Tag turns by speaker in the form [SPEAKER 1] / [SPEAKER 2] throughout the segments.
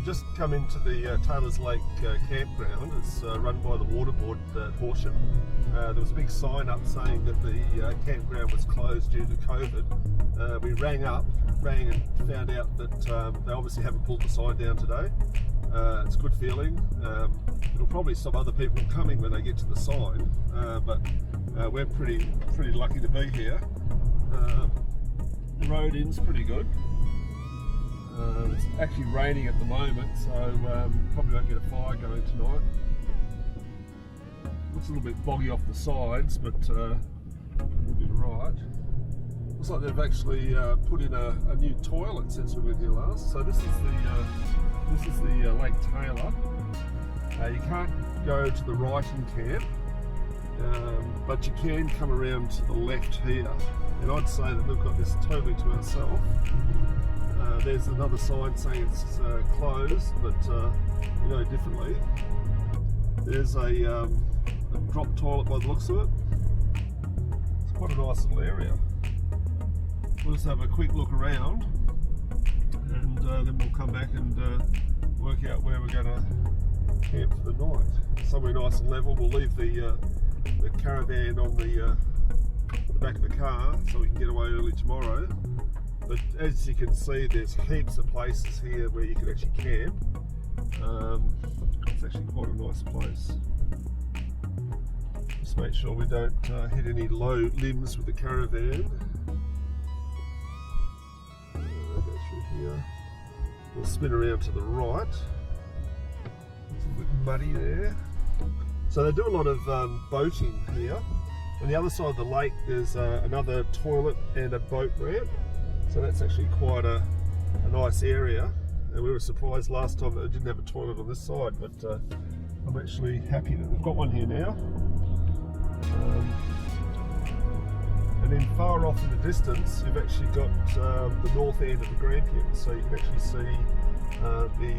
[SPEAKER 1] Just come into the Taylors Lake campground. It's run by the Water Board at Horsham. There was a big sign up saying that the campground was closed due to COVID. We rang and found out that they obviously haven't pulled the sign down today. It's a good feeling. It'll probably stop other people coming when they get to the sign, but we're pretty lucky to be here. The road in's pretty good. It's actually raining at the moment, so probably won't get a fire going tonight. Looks a little bit boggy off the sides, but we'll be right. Looks like they've actually put in a new toilet since we were here last. So this is the Lake Taylor. You can't go to the right in camp, but you can come around to the left here. And I'd say that we've got this totally to ourselves. There's another sign saying it's closed, but you know differently. There's a drop toilet by the looks of it. It's quite a nice little area. We'll just have a quick look around, and then we'll come back and work out where we're going to camp for the night. Somewhere nice and level. We'll leave the caravan on the back of the car so we can get away early tomorrow. But as you can see, there's heaps of places here where you can actually camp. It's actually quite a nice place. Just make sure we don't hit any low limbs with the caravan. Go through here. We'll spin around to the right. It's a bit muddy there. So they do a lot of boating here. On the other side of the lake, there's another toilet and a boat ramp. So that's actually quite a nice area, and we were surprised last time that it didn't have a toilet on this side, but I'm actually happy that we've got one here now. And then far off in the distance, you've actually got the north end of the Grampians, so you can actually see the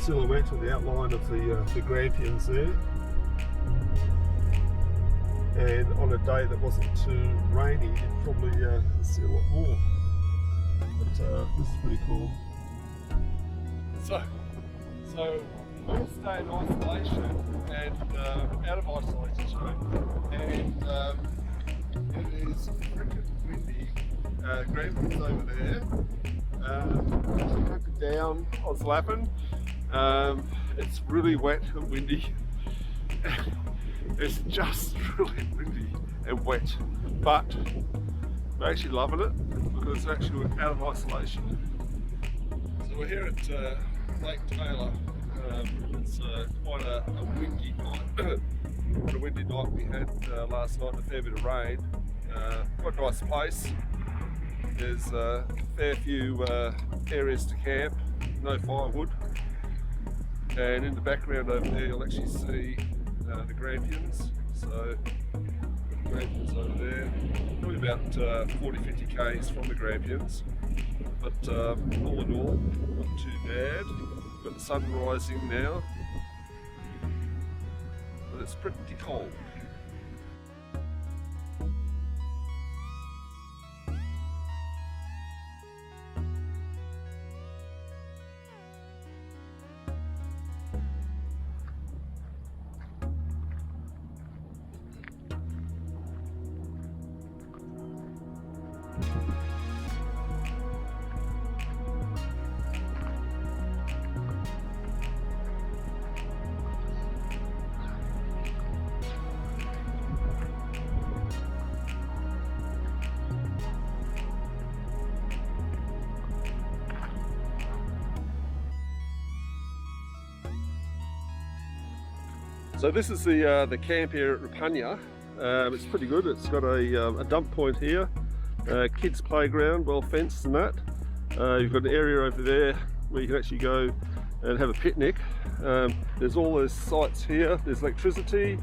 [SPEAKER 1] silhouette or the outline of the Grampians there. And on a day that wasn't too rainy, you'd probably see a lot more. But this is pretty cool. So we stay in isolation and out of isolation, and it is freaking windy. Grampians over there. Hunker down on Slappin. It's really wet and windy. It's just really windy and wet, but we're actually loving it because actually we're out of isolation. So we're here at Lake Taylor. It's quite a windy night. What a windy night we had last night, a fair bit of rain. Quite a nice place. There's a fair few areas to camp, no firewood. And in the background over there you'll actually see the Grampians. So the Grampians over there, probably about 40-50 k's from the Grampians, but all in all not too bad. We've got the sun rising now, but it's pretty cold. So this is the camp here at Rapanya. It's pretty good. It's got a dump point here, kids playground, well fenced and that. You've got an area over there where you can actually go and have a picnic. There's all those sites here. There's electricity.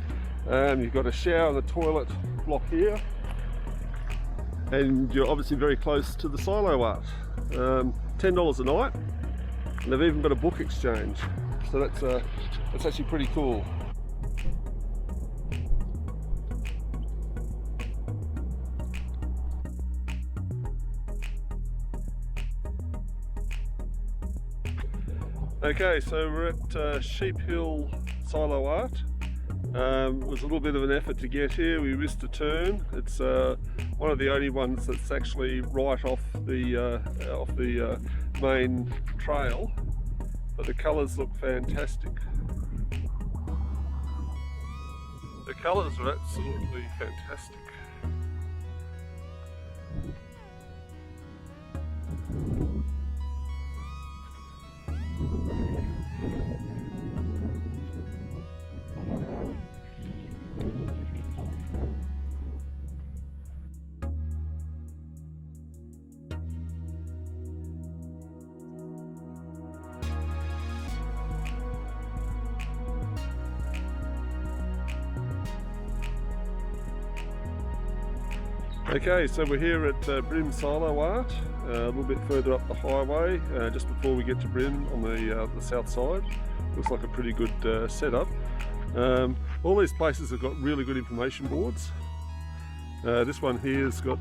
[SPEAKER 1] You've got a shower and a toilet block here. And you're obviously very close to the silo art. $10 a night. And they've even got a book exchange. So that's actually pretty cool. Okay, so we're at Sheep Hill Silo Art. It was a little bit of an effort to get here. We missed a turn. It's one of the only ones that's actually right off the main trail, but the colours look fantastic. The colours are absolutely fantastic. Okay, so we're here at Brim Silo Art, a little bit further up the highway, just before we get to Brim on the south side. Looks like a pretty good setup. All these places have got really good information boards. This one here has got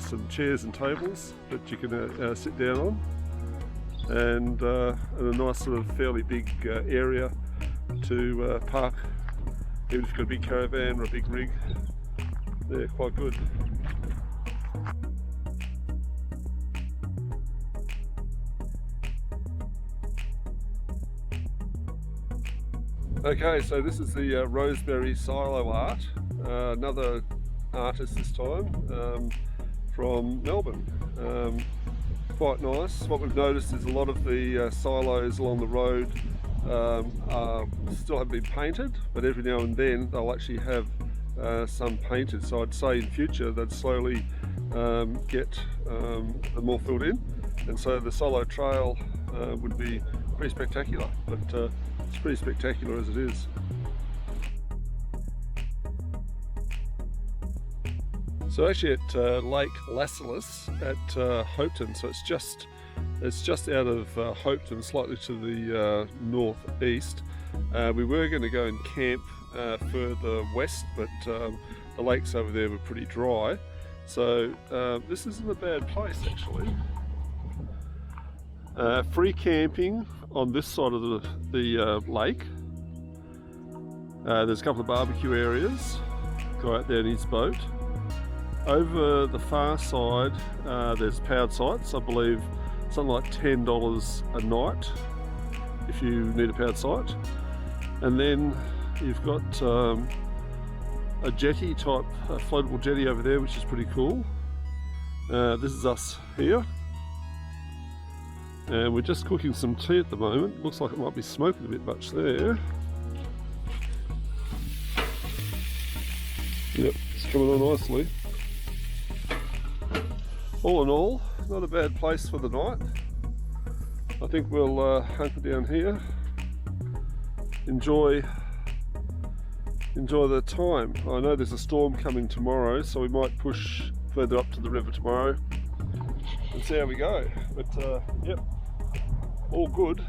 [SPEAKER 1] some chairs and tables that you can sit down on, and a nice sort of fairly big area to park, even if you've got a big caravan or a big rig. They're quite good. Okay, so this is the Roseberry Silo Art, another artist this time, from Melbourne. Quite nice. What we've noticed is a lot of the silos along the road still haven't been painted, but every now and then they'll actually have some painted. So I'd say in future they'd slowly get them all filled in, and so the silo trail would be pretty spectacular, but it's pretty spectacular as it is. So actually at Lake Lascelles at Hopetoun, so it's just out of Hopetoun, slightly to the northeast. We were going to go and camp further west, but the lakes over there were pretty dry, so this isn't a bad place actually. Free camping on this side of the lake. There's a couple of barbecue areas. Go out there in his boat. Over the far side there's powered sites. I believe something like $10 a night if you need a powered site. And then you've got a jetty type, a floatable jetty over there, which is pretty cool. This is us here. And we're just cooking some tea at the moment. Looks like it might be smoking a bit much there. Yep, it's coming on nicely. All in all, not a bad place for the night. I think we'll hunker down here, enjoy the time. I know there's a storm coming tomorrow, so we might push further up to the river tomorrow and see how we go. But yep, all good.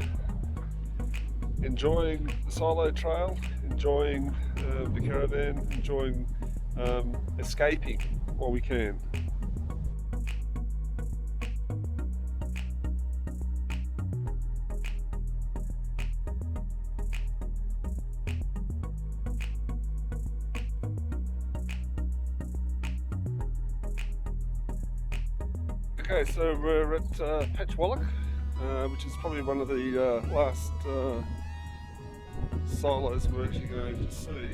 [SPEAKER 1] Enjoying the silo trail, enjoying the caravan, enjoying escaping while we can. Okay, so we're at Patchwallach, which is probably one of the last silos we're actually going to see.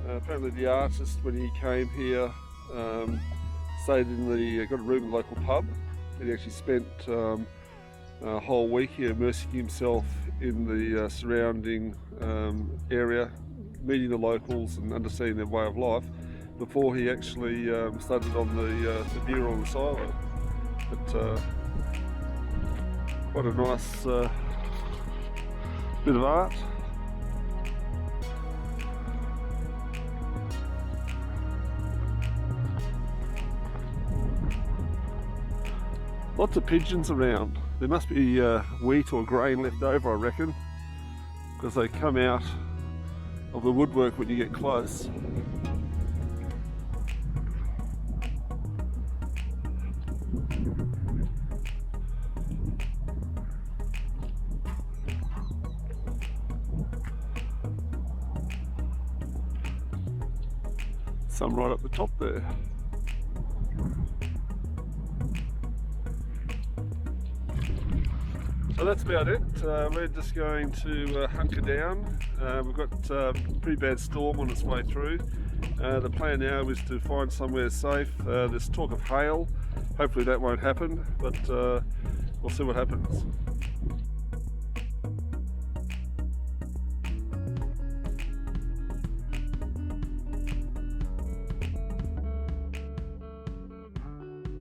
[SPEAKER 1] Apparently the artist, when he came here, stayed in got a room in the local pub, and he actually spent a whole week here immersing himself in the surrounding area, meeting the locals and understanding their way of life, before he actually started on the beer on the silo. But quite a nice bit of art. Lots of pigeons around. There must be wheat or grain left over, I reckon, because they come out of the woodwork when you get close. some right up the top there. So that's about it. We're just going to hunker down. We've got a pretty bad storm on its way through. The plan now is to find somewhere safe. There's talk of hail. Hopefully that won't happen, but we'll see what happens.